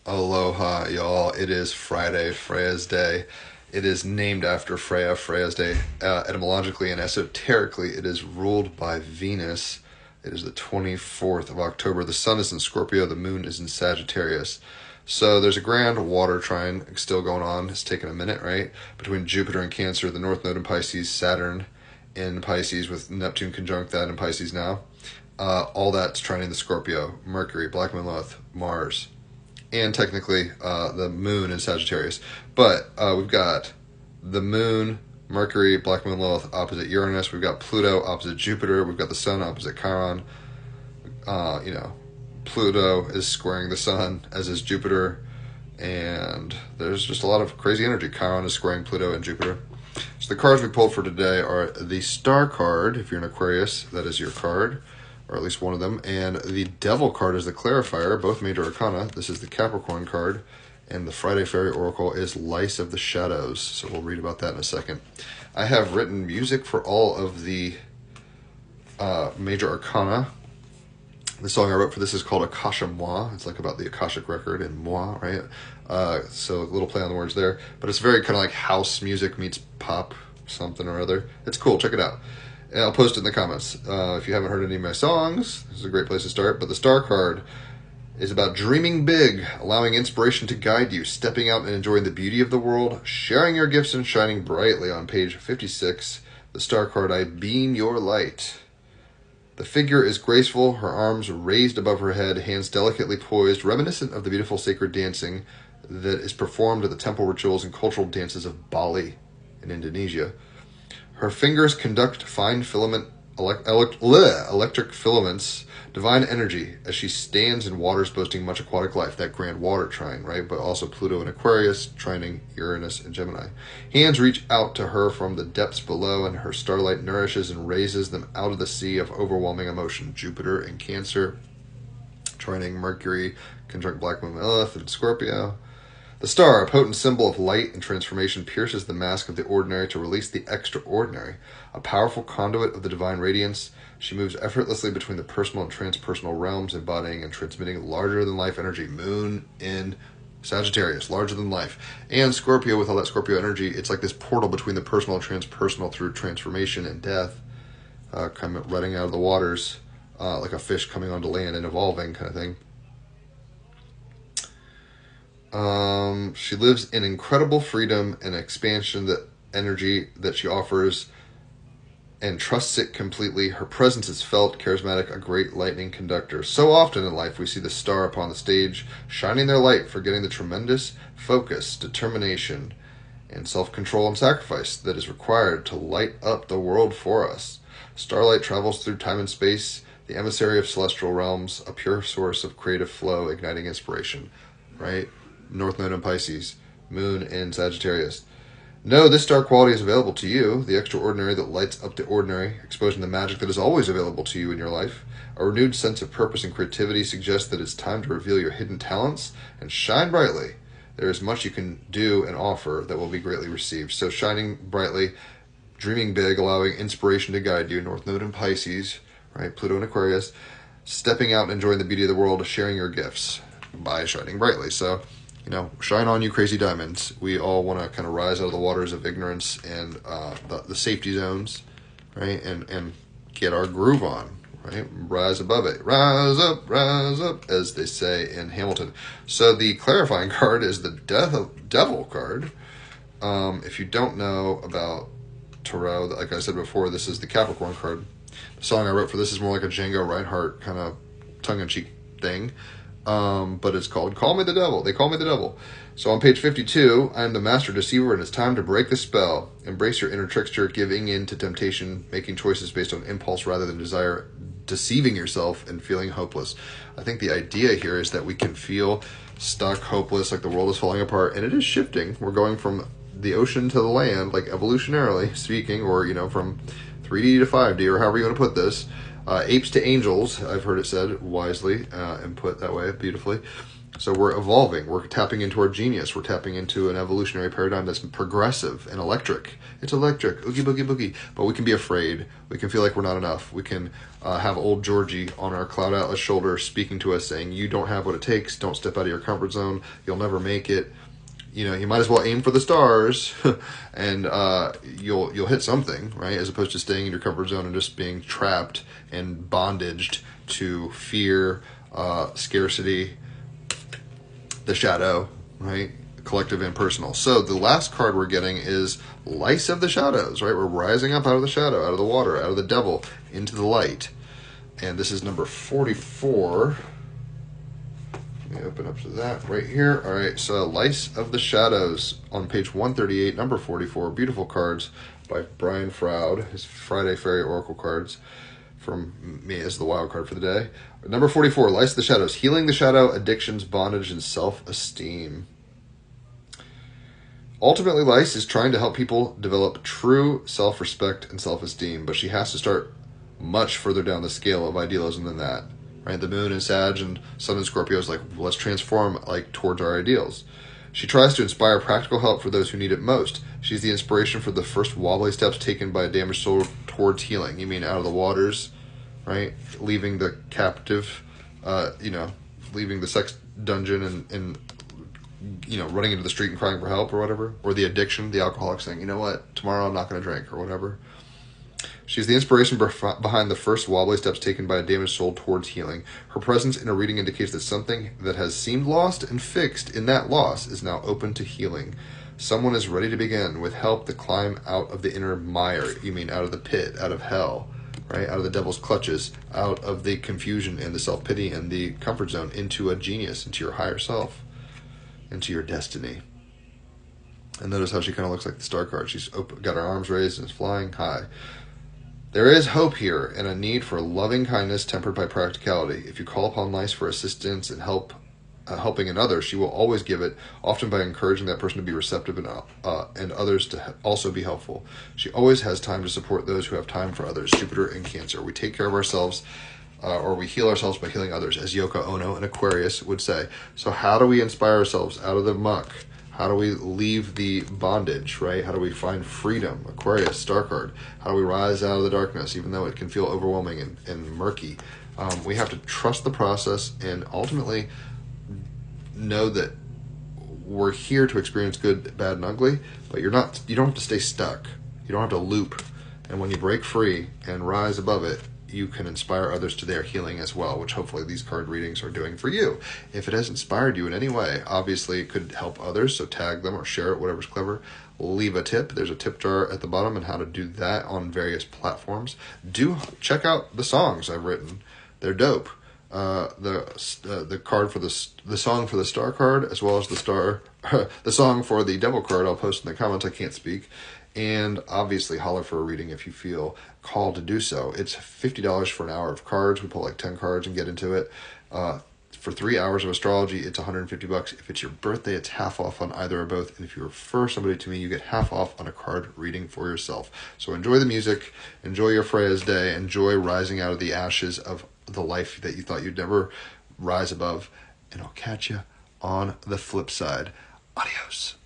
Aloha, y'all. It is Friday, Freya's Day. It is named after Freya, Freya's Day. Etymologically and esoterically, it is ruled by Venus. It is the 24th of October. The sun is in Scorpio, the moon is in Sagittarius. So there's a grand water trine still going on. It's taken a minute, right? Between Jupiter and Cancer, the North Node in Pisces, Saturn in Pisces with Neptune conjunct that in Pisces now. All that's trining the Scorpio, Mercury, Black Moon Lilith, Mars, and technically the moon in Sagittarius. But we've got the moon, Mercury, Black Moon Lilith opposite Uranus. We've got Pluto opposite Jupiter. We've got the sun opposite Chiron. Pluto is squaring the sun, as is Jupiter. And there's just a lot of crazy energy. Chiron is squaring Pluto and Jupiter. So the cards we pulled for today are the Star card. If you're an Aquarius, that is your card, or at least one of them. And the Devil card is the clarifier, both major arcana. This is the Capricorn card. And the Friday Fairy Oracle is Lice of the Shadows. So we'll read about that in a second. I have written music for all of the major arcana. The song I wrote for this is called Akasha Moi. It's like about the Akashic record and moi, right? So a little play on the words there. But it's very kind of like house music meets pop something or other. It's cool. Check it out. And I'll post it in the comments. If you haven't heard any of my songs, this is a great place to start. But the Star card is about dreaming big, allowing inspiration to guide you, stepping out and enjoying the beauty of the world, sharing your gifts and shining brightly. On page 56, the Star card, I beam your light. The figure is graceful, her arms raised above her head, hands delicately poised, reminiscent of the beautiful sacred dancing that is performed at the temple rituals and cultural dances of Bali in Indonesia. Her fingers conduct fine electric filaments, divine energy, as she stands in waters boasting much aquatic life. That grand water trine, right? But also Pluto and Aquarius, trining Uranus and Gemini. Hands reach out to her from the depths below, and her starlight nourishes and raises them out of the sea of overwhelming emotion. Jupiter and Cancer, trining Mercury, conjunct Black Moon Lilith and Scorpio. The star, a potent symbol of light and transformation, pierces the mask of the ordinary to release the extraordinary. A powerful conduit of the divine radiance, she moves effortlessly between the personal and transpersonal realms, embodying and transmitting larger-than-life energy. Moon in Sagittarius, larger than life. And Scorpio, with all that Scorpio energy, it's like this portal between the personal and transpersonal through transformation and death, kind of running out of the waters, like a fish coming onto land and evolving kind of thing. She lives in incredible freedom and expansion, that energy that she offers, and trusts it completely. Her presence is felt, charismatic, a great lightning conductor. So often in life we see the star upon the stage, shining their light, forgetting the tremendous focus, determination, and self-control and sacrifice that is required to light up the world for us. Starlight travels through time and space, the emissary of celestial realms, a pure source of creative flow, igniting inspiration, right? North Node in Pisces, Moon in Sagittarius. Know this star quality is available to you, the extraordinary that lights up the ordinary, exposing the magic that is always available to you in your life. A renewed sense of purpose and creativity suggests that it's time to reveal your hidden talents and shine brightly. There is much you can do and offer that will be greatly received. So shining brightly, dreaming big, allowing inspiration to guide you, North Node in Pisces, right? Pluto and Aquarius, stepping out and enjoying the beauty of the world, sharing your gifts by shining brightly. So, shine on, you crazy diamonds. We all want to kind of rise out of the waters of ignorance and the safety zones, right? And get our groove on, right? Rise above it. Rise up, as they say in Hamilton. So the clarifying card is the Devil card. If you don't know about Tarot, like I said before, this is the Capricorn card. The song I wrote for this is more like a Django Reinhardt kind of tongue-in-cheek thing. But it's called Call Me the Devil. They call me the devil. So on page 52, I am the master deceiver, and it's time to break the spell. Embrace your inner trickster, giving in to temptation, making choices based on impulse rather than desire, deceiving yourself and feeling hopeless. I think the idea here is that we can feel stuck, hopeless, like the world is falling apart, and it is shifting. We're going from the ocean to the land, like evolutionarily speaking, or, from 3D to 5D, or however you want to put this. Apes to angels, I've heard it said wisely and put that way beautifully. So we're evolving. We're tapping into our genius. We're tapping into an evolutionary paradigm that's progressive and electric. It's electric, oogie boogie boogie. But we can be afraid. We can feel like we're not enough. We can have old Georgie on our Cloud Atlas shoulder speaking to us saying, you don't have what it takes. Don't step out of your comfort zone. You'll never make it. You know, you might as well aim for the stars and you'll hit something, right? As opposed to staying in your comfort zone and just being trapped and bondaged to fear, scarcity, the shadow, right? Collective and personal. So the last card we're getting is Lice of the Shadows, right? We're rising up out of the shadow, out of the water, out of the devil, into the light. And this is number 44. Let me open up to that right here. All right, so Lice of the Shadows on page 138, number 44. Beautiful cards by Brian Froud, his Friday Fairy Oracle cards from me as the wild card for the day. Number 44, Lice of the Shadows. Healing the shadow, addictions, bondage, and self-esteem. Ultimately, Lice is trying to help people develop true self-respect and self-esteem, but she has to start much further down the scale of idealism than that. Right? The moon in Sag and sun in Scorpio is like, let's transform like towards our ideals. She tries to inspire practical help for those who need it most. She's the inspiration for the first wobbly steps taken by a damaged soul towards healing. You mean out of the waters, right? Leaving the captive, leaving the sex dungeon and running into the street and crying for help or whatever. Or the addiction, the alcoholic saying, you know what, tomorrow I'm not going to drink or whatever. She's the inspiration behind the first wobbly steps taken by a damaged soul towards healing. Her presence in a reading indicates that something that has seemed lost and fixed in that loss is now open to healing. Someone is ready to begin with help to climb out of the inner mire. You mean out of the pit, out of hell, right? Out of the devil's clutches, out of the confusion and the self-pity and the comfort zone into a genius, into your higher self, into your destiny. And notice how she kind of looks like the star card. She's got her arms raised and is flying high. There is hope here and a need for loving kindness tempered by practicality. If you call upon Lice for assistance and helping another, she will always give it, often by encouraging that person to be receptive and others to also be helpful. She always has time to support those who have time for others. Jupiter and Cancer. We take care of ourselves or we heal ourselves by healing others, as Yoko Ono in Aquarius would say. So how do we inspire ourselves out of the muck? How do we leave the bondage, right? How do we find freedom? Aquarius, star card. How do we rise out of the darkness, even though it can feel overwhelming and murky? We have to trust the process and ultimately know that we're here to experience good, bad, and ugly, but you don't have to stay stuck. You don't have to loop. And when you break free and rise above it, you can inspire others to their healing as well, which hopefully these card readings are doing for you. If it has inspired you in any way, obviously it could help others, so tag them or share it, whatever's clever. Leave a tip. There's a tip jar at the bottom and how to do that on various platforms. Do check out the songs I've written. They're dope. The card for the song for the star card, as well as the song for the devil card, I'll post in the comments. I can't speak. And obviously holler for a reading if you feel called to do so. It's $50 for an hour of cards. We pull like 10 cards and get into it. For 3 hours of astrology, it's $150. If it's your birthday, it's half off on either or both. And if you refer somebody to me, you get half off on a card reading for yourself. So enjoy the music, enjoy your Freya's day, enjoy rising out of the ashes of the life that you thought you'd never rise above. And I'll catch you on the flip side. Adios.